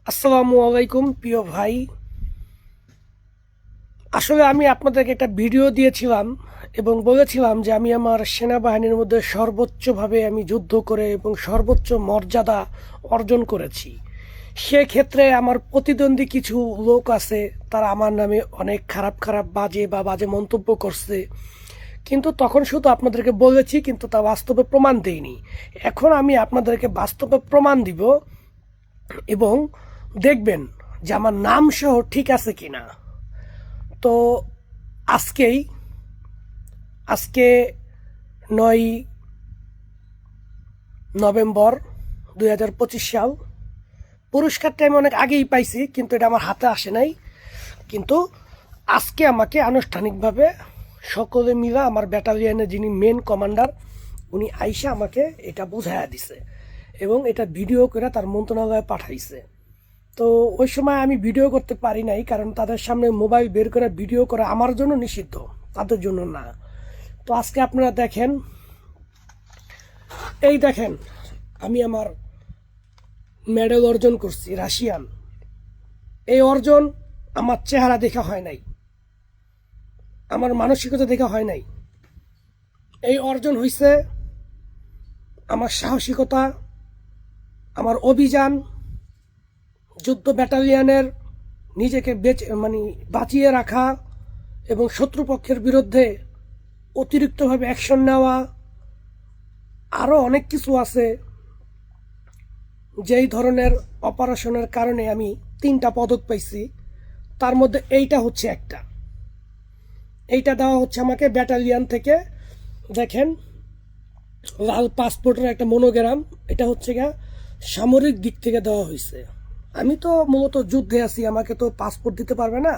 আসসালামু আলাইকুম প্রিয় ভাই। আসলে আমি আপনাদেরকে একটা ভিডিও দিয়েছিলাম এবং বলেছিলাম যে আমি আমার সেনাবাহিনীর মধ্যে সর্বোচ্চভাবে আমি যুদ্ধ করে এবং সর্বোচ্চ মর্যাদা অর্জন করেছি। সেক্ষেত্রে আমার প্রতিদ্বন্দ্বী কিছু লোক আছে, তারা আমার নামে অনেক খারাপ খারাপ বাজে মন্তব্য করছে। কিন্তু তখন শুধু আপনাদেরকে বলেছি, কিন্তু তা বাস্তবে প্রমাণ দেইনি। এখন আমি আপনাদেরকে বাস্তবে প্রমাণ দিব এবং দেখবেন যে আমার নাম সহ ঠিক আছে কিনা। তো আজকেই আজকে 9 নভেম্বর 2025 সাল। পুরস্কারটা আমি অনেক আগেই পাইছি, কিন্তু এটা আমার হাতে আসে নাই। কিন্তু আজকে আমাকে আনুষ্ঠানিকভাবে সকলে মিলে আমার ব্যাটালিয়নের যিনি মেন কমান্ডার, উনি আইসা আমাকে এটা বোঝাইয়া দিছে এবং এটা ভিডিও করে তার মন্ত্রণালয়ে পাঠাইছে। তো ওই সময় আমি ভিডিও করতে পারি নাই, কারণ তাদের সামনে মোবাইল বের করে ভিডিও করা আমার জন্য নিষিদ্ধ, তাদের জন্য না। তো আজকে আপনারা দেখেন, এই দেখেন আমি আমার মেডেল অর্জন করছি রাশিয়ান। এই অর্জন আমার চেহারা দেখা হয় নাই, আমার মানসিকতা দেখা হয় নাই। এই অর্জন হয়েছে আমার সাহসিকতা, আমার অভিযান, যুদ্ধ ব্যাটালিয়নের নিজেকে বাঁচিয়ে রাখা এবং শত্রুপক্ষের বিরুদ্ধে অতিরিক্তভাবে অ্যাকশন নেওয়া। আরও অনেক কিছু আছে, যেই ধরনের অপারেশনের কারণে আমি 3টা পদক পাইছি। তার মধ্যে এইটা হচ্ছে একটা। এইটা দেওয়া হচ্ছে আমাকে ব্যাটালিয়ন থেকে। দেখেন, লাল পাসপোর্টের একটা মনোগ্রাম। এটা হচ্ছে গা সামরিক দিক থেকে দেওয়া হয়েছে। আমি তো মূলত যুদ্ধে আছি, আমাকে তো পাসপোর্ট দিতে পারবে না।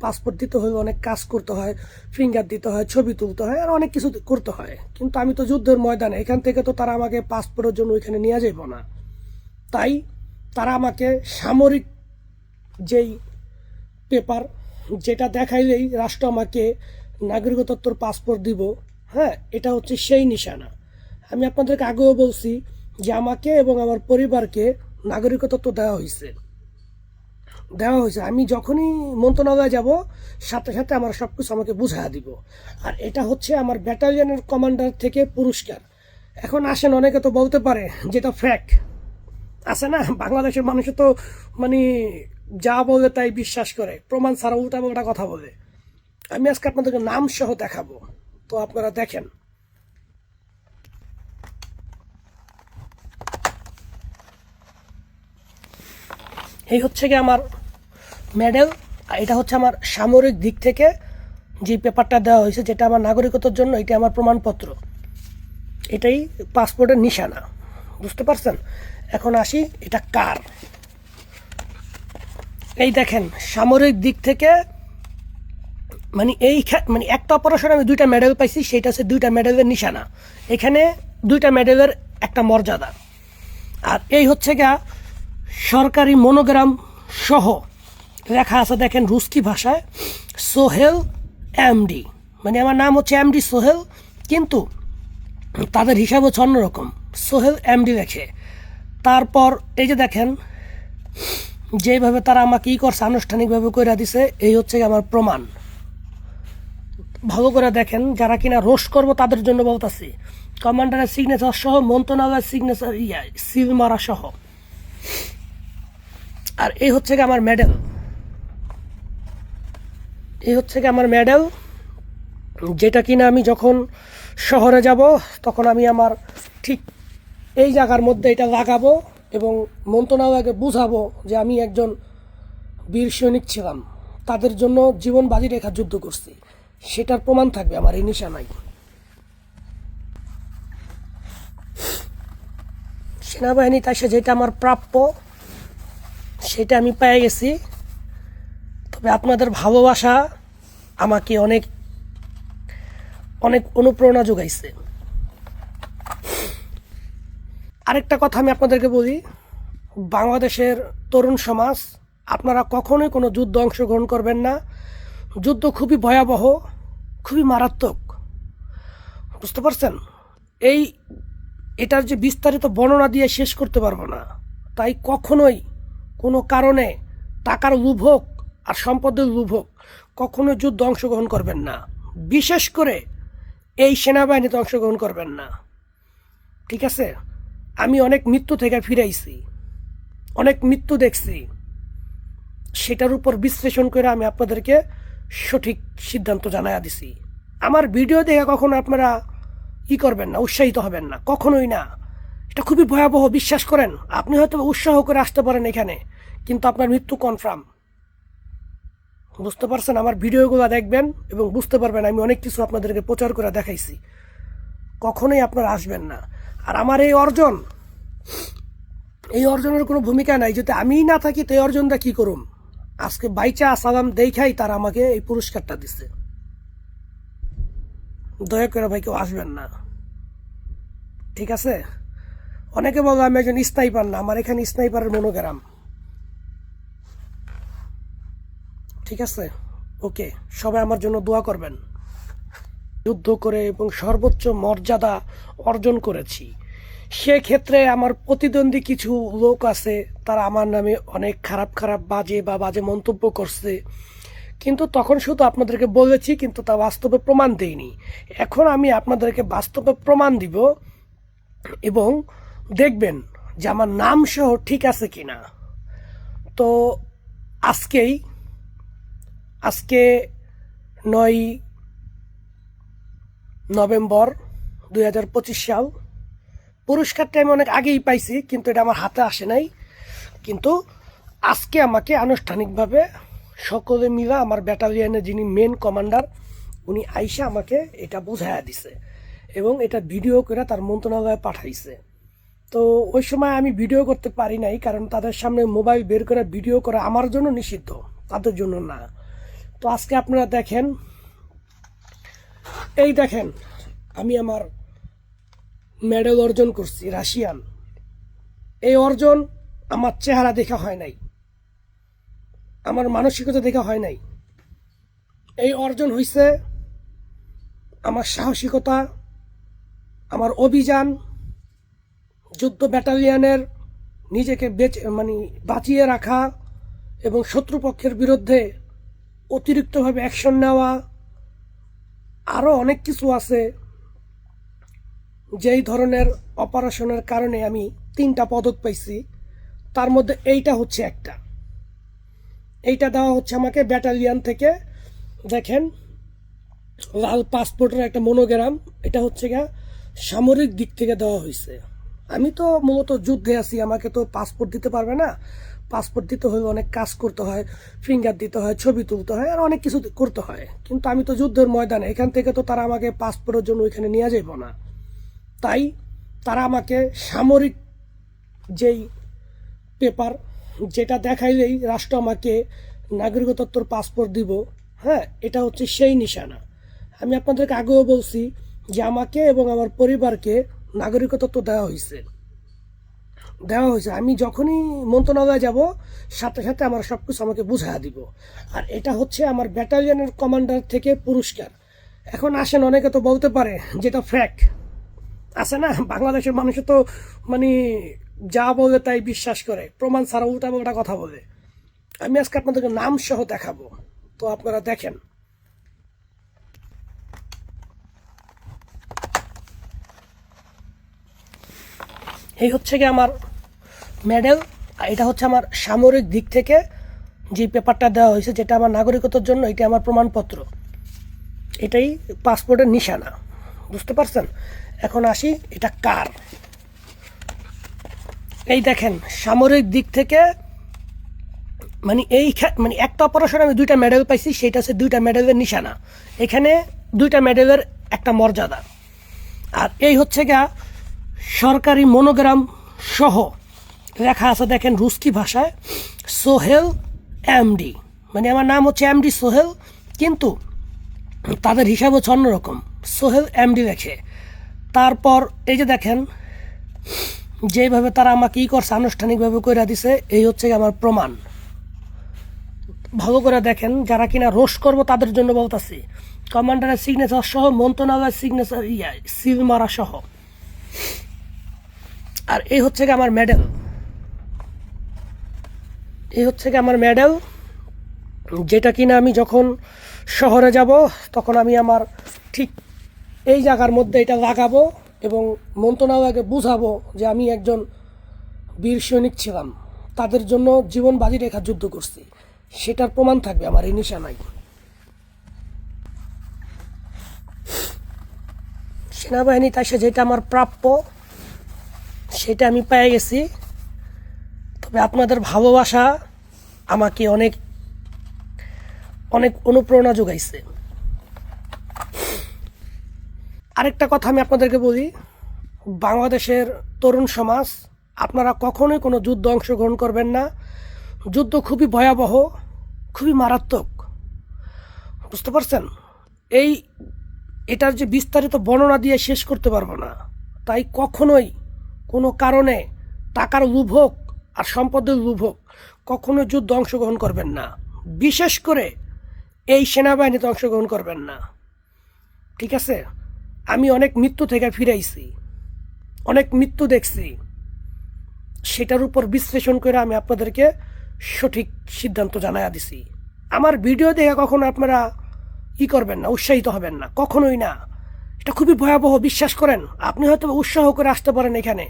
পাসপোর্ট দিতে হলে অনেক কাজ করতে হয়, ফিঙ্গার দিতে হয়, ছবি তুলতে হয়, আর অনেক কিছু করতে হয়। কিন্তু আমি তো যুদ্ধের ময়দানে, এখান থেকে তো তারা আমাকে পাসপোর্টের জন্য ওইখানে নিয়ে যাইব না। তাই তারা আমাকে সামরিক যেই পেপার, যেটা দেখাইলেই রাষ্ট্র আমাকে নাগরিকত্বর পাসপোর্ট দিব, হ্যাঁ, এটা হচ্ছে সেই নিশানা। আমি আপনাদেরকে আগেও বলছি যে আমাকে এবং আমার পরিবারকে নাগরিকত্ব দেওয়া হয়েছে। আমি যখনই মন্ত্রণালয়ে যাব, সাথে সাথে আমার সব কিছু আমাকে বুঝাইয়া দিব। আর এটা হচ্ছে আমার ব্যাটালিয়নের কমান্ডার থেকে পুরস্কার। এখন আসেন, অনেকে তো বলতে পারে যেটা ফ্যাক আছে না, বাংলাদেশের মানুষ তো মানে যা বলে তাই বিশ্বাস করে, প্রমাণ ছাড়া উল্টা কথা বলে। আমি আজকে আপনাদেরকে নাম সহ দেখাবো, তো আপনারা দেখেন। এই হচ্ছে কি আমার মেডেল। আর এটা হচ্ছে আমার সামরিক দিক থেকে যে পেপারটা দেওয়া হয়েছে, যেটা আমার নাগরিকতার জন্য, এটা আমার প্রমাণপত্র। এটাই পাসপোর্টের নিশানা, বুঝতে পারছেন? এখন আসি, এটা কার। এই দেখেন, সামরিক দিক থেকে একটা অপারেশনে আমি 2টা মেডেল পাইছি, সেটা হচ্ছে 2টা মেডেলের নিশানা। এখানে 2টা মেডেলের একটা মর্যাদা। আর এই হচ্ছে গা সরকারি মনোগ্রাম সহ লেখা আছে, দেখেন রুস্কি ভাষায়, সোহেল এমডি। মানে আমার নাম হচ্ছে এমডি সোহেল, কিন্তু তাদের হিসাব হচ্ছে অন্যরকম, সোহেল এমডি লেখে। তারপর এই যে দেখেন, যেভাবে তারা আমাকে করছে, আনুষ্ঠানিকভাবে কইরা দিছে, এই হচ্ছে আমার প্রমাণ। ভালো করে দেখেন, যারা কিনা রোষ করবো তাদের জন্য বলতেছি, কমান্ডারের সিগনেচার সহ, মন্ত্রণালয়ের সিগনেচার, সিল মারা সহ। আর এই হচ্ছে আমার মেডেল। যেটা কিনা আমি যখন শহরে যাব, তখন আমি আমার ঠিক এই জায়গার মধ্যে এটা লাগাবো এবং মন্ত্রণালয়কে বুঝাবো যে আমি একজন বীর সৈনিক ছিলাম, তাদের জন্য জীবন বাজি রেখা যুদ্ধ করছি। সেটার প্রমাণ থাকবে আমার এই নিশানায়। সেনাবাহিনী তাই যেটা আমার প্রাপ্য, সেটা আমি পেয়ে গেছি। তবে আপনাদের ভালোবাসা আমাকে অনেক অনেক অনুপ্রেরণা যোগাইছে। আরেকটা কথা আমি আপনাদেরকে বলি, বাংলাদেশের তরুণ সমাজ, আপনারা কখনোই কোনো যুদ্ধে অংশগ্রহণ করবেন না। যুদ্ধ খুবই ভয়াবহ, খুবই মারাত্মক, বুঝতে পারছেন? এটার যে বিস্তারিত বর্ণনা দিয়ে শেষ করতে পারবো না। তাই কখনোই কোনো কারণে টাকার লোভ হোক আর সম্পদের লোভ হোক কখনো যুদ্ধ অংশগ্রহণ করবেন না, বিশেষ করে এই সেনাবাহিনীতে অংশগ্রহণ করবেন না। ঠিক আছে, আমি অনেক মৃত্যু থেকে ফিরাইছি, অনেক মৃত্যু দেখছি, সেটার উপর বিশ্লেষণ করে আমি আপনাদেরকে সঠিক সিদ্ধান্ত জানাইয়া দিছি। আমার ভিডিও দেখে কখনো আপনারা করবেন না, উৎসাহিত হবেন না, কখনোই না। এটা খুবই ভয়াবহ, বিশ্বাস করেন। আপনি হয়তো উৎসাহ করে আসতে পারেন এখানে, কিন্তু আপনার মৃত্যু কনফার্ম। বুঝতে পারছেন? আমার ভিডিওগুলো দেখবেন এবং বুঝতে পারবেন আমি অনেক কিছু আপনাদেরকে প্রচার করে দেখাইছি। কখনোই আপনারা আসবেন না। আর আমার এই অর্জনের কোনো ভূমিকা নাই। যদি আমিই না থাকি তো এই অর্জনটা কি করুম? আজকে বাইচা সালাম দেখাই তারা আমাকে এই পুরস্কারটা দিচ্ছে। দয়া করে ভাই কেউ আসবেন না, ঠিক আছে? অনেকে বলো আমি একজন স্নাইপার না, আমার এখানে স্নাইপারের মনোগ্রাম। ঠিক আছে, ওকে, সবাই আমার জন্য দোয়া করবেন। যুদ্ধ করে এবং সর্বোচ্চ মর্যাদা অর্জন করেছি। সেক্ষেত্রে আমার প্রতিদ্বন্দ্বী কিছু লোক আছে, তারা আমার নামে অনেক খারাপ বাজে মন্তব্য করছে, কিন্তু তখন শুধু আপনাদেরকে বলেছি, কিন্তু তা বাস্তবে প্রমাণ দেইনি। এখন আমি আপনাদেরকে বাস্তবে প্রমাণ দিব এবং দেখবেন যে আমার নাম সহ ঠিক আছে কিনা। তো আজকে 9 নভেম্বর 2025 সাল। পুরস্কারটা আমি অনেক আগেই পাইছি, কিন্তু এটা আমার হাতে আসে নাই। কিন্তু আজকে আমাকে আনুষ্ঠানিকভাবে সকলে মিলে আমার ব্যাটালিয়নের যিনি মেন কমান্ডার, উনি আইসা আমাকে এটা বোঝাইয়া দিছে এবং এটা ভিডিও করে তার মন্ত্রণালয়ে পাঠাইছে। তো ওই সময় আমি ভিডিও করতে পারি নাই, কারণ তাদের সামনে মোবাইল বের করে ভিডিও করা আমার জন্য নিষিদ্ধ, তাদের জন্য না। তো আজকে আপনারা দেখেন, এই দেখেন আমি আমার মেডেল অর্জন করছি, রাশিয়ান। এই অর্জন আমার চেহারা দেখা হয় নাই, আমার মানসিকতা দেখা হয় নাই। এই অর্জন হইছে আমার সাহসিকতা, আমার অভিযান, যুদ্ধ ব্যাটালিয়নের নিজেকে বাঁচিয়ে রাখা এবং শত্রুপক্ষের বিরুদ্ধে অতিরিক্তভাবে অ্যাকশন নেওয়া, আরও অনেক কিছু আছে। যেই ধরনের অপারেশনের কারণে আমি 3টা পদক পাইছি, তার মধ্যে এইটা হচ্ছে একটা। এইটা দেওয়া হচ্ছে আমাকে ব্যাটালিয়ন থেকে। দেখেন, লাল পাসপোর্টের একটা মনোগ্রাম, এটা হচ্ছে সামরিক দিক থেকে দেওয়া হয়েছে। আমি তো মূলত যুদ্ধে আছি, আমাকে তো পাসপোর্ট দিতে পারবে না। পাসপোর্ট দিতে হলে অনেক কাজ করতে হয়, ফিঙ্গার দিতে হয়, ছবি তুলতে হয়, আর অনেক কিছু করতে হয়। কিন্তু আমি তো যুদ্ধের ময়দানে, এখান থেকে তো তারা আমাকে পাসপোর্টের জন্য ওইখানে নিয়ে যাইব না। তাই তারা আমাকে সামরিক যেই পেপার, যেটা দেখাইলেই রাষ্ট্র আমাকে নাগরিকত্বর পাসপোর্ট দিব, হ্যাঁ, এটা হচ্ছে সেই নিশানা। আমি আপনাদেরকে আগেও বলছি যে আমাকে এবং আমার পরিবারকে নাগরিকত্ব দেওয়া হয়েছে। আমি যখনই মন্ত্রণালয়ে যাব, সাথে সাথে আমার সব কিছু আমাকে বুঝাইয়া দিব। আর এটা হচ্ছে আমার ব্যাটালিয়নের কমান্ডার থেকে পুরস্কার। এখন আসেন, অনেকে তো বলতে পারে যেটা ফ্যাক্ট আছে না, বাংলাদেশের মানুষ তো যা বলে তাই বিশ্বাস করে, প্রমাণ ছাড়া উল্টা কথা বলে। আমি আজকে আপনাদেরকে নাম সহ দেখাবো, তো আপনারা দেখেন। এই হচ্ছে কি আমার মেডেল, আর এটা হচ্ছে আমার সামরিক দিক থেকে যে পেপারটা দেওয়া হয়েছে, যেটা আমার নাগরিকতার জন্য, এটা আমার প্রমাণপত্র, এটাই পাসপোর্টের নিশানা। বুঝতে পারছেন? এখন আসি, এটা কার। এই দেখেন, সামরিক দিক থেকে একটা অপারেশনে আমি 2টা মেডেল পাইছি, সেটা হচ্ছে 2টা মেডেলের নিশানা। এখানে 2টা মেডেলের একটা মর্যাদা। আর এই হচ্ছে সরকারি মনোগ্রাম সহ লেখা আছে, দেখেন রুস্কি ভাষায়, সোহেল এমডি। আমার নাম হচ্ছে এমডি সোহেল, কিন্তু তাদের হিসাব হচ্ছে অন্যরকম, সোহেল এমডি লেখে। তারপর এই যে দেখেন, যেভাবে তারা আমাকে করছে, আনুষ্ঠানিকভাবে কইরা দিছে, এই হচ্ছে আমার প্রমাণ। ভালো করে দেখেন, যারা কিনা রোষ করবো তাদের জন্য বলতেছি, কমান্ডারের সিগনেচার সহ, মন্ত্রণালয়ের সিগনেচার সিল মারা সহ। আর এই হচ্ছে আমার মেডেল। এই হচ্ছে কি আমার মেডেল, যেটা কিনা আমি যখন শহরে যাব তখন আমি আমার ঠিক এই জায়গার মধ্যে এটা লাগাবো এবং মন্ত্রণালয়কে বুঝাবো যে আমি একজন বীর সৈনিক ছিলাম, তাদের জন্য জীবন বাজি রেখা যুদ্ধ করছি, সেটার প্রমাণ থাকবে আমার এই নিশানায়। সেনাবাহিনী তাই সে যেটা আমার প্রাপ্য সেটা আমি পেয়ে গেছি। তবে আপনাদের ভালোবাসা আমাকে অনেক অনেক অনুপ্রেরণা যোগাইছে। আরেকটা কথা আমি আপনাদেরকে বলি, বাংলাদেশের তরুণ সমাজ, আপনারা কখনোই কোনো যুদ্ধে অংশগ্রহণ করবেন না। যুদ্ধ খুবই ভয়াবহ, খুবই মারাত্মক, বুঝতে পারছেন? এটার যে বিস্তারিত বর্ণনা দিয়ে শেষ করতে পারবো না। তাই কখনোই কোনো কারণে টাকার লোভ হোক আর সম্পদের লোভ হোক, কখনোই যুদ্ধ অংশগ্রহণ করবেন না। বিশেষ করে এই সেনাবাহিনীতে অংশগ্রহণ করবেন না, ঠিক আছে? আমি অনেক মৃত্যু থেকে ফিরাইছি, অনেক মৃত্যু দেখছি, সেটার উপর বিশ্লেষণ করে আমি আপনাদেরকে সঠিক সিদ্ধান্ত জানাইয়া দিছি। আমার ভিডিও দেখে কখনো আপনারা করবেন না, উৎসাহিত হবেন না, কখনোই না। এটা খুবই ভয়াবহ, বিশ্বাস করেন। আপনি হয়তো উৎসাহ করে আসতে পারেন এখানে,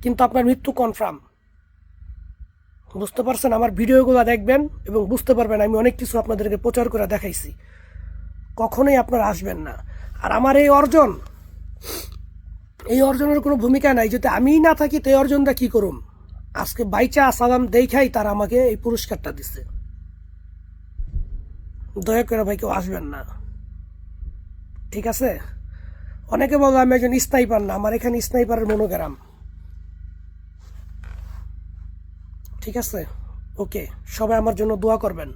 কিন্তু আপনার মৃত্যু কনফার্ম, বুঝতে পারছেন? আমার ভিডিওগুলো দেখবেন এবং বুঝতে পারবেন আমি অনেক কিছু আপনাদেরকে প্রচার করে দেখাইছি। কখনোই আপনারা আসবেন না। আর আমার এই অর্জনের কোনো ভূমিকা নাই। যদি আমিই না থাকি তো এই অর্জনটা কী করুম? আজকে বাইচা সালাম দেখাই তারা আমাকে এই পুরস্কারটা দিচ্ছে। দয়া করে ভাই কেউ আসবেন না, ঠিক আছে? অনেকে বলবো আমি একজন স্নাইপার, না, আমার এখানে স্নাইপারের মনোগ্রাম, ঠিক আছে? ওকে, সবাই আমার জন্য দোয়া করবেন।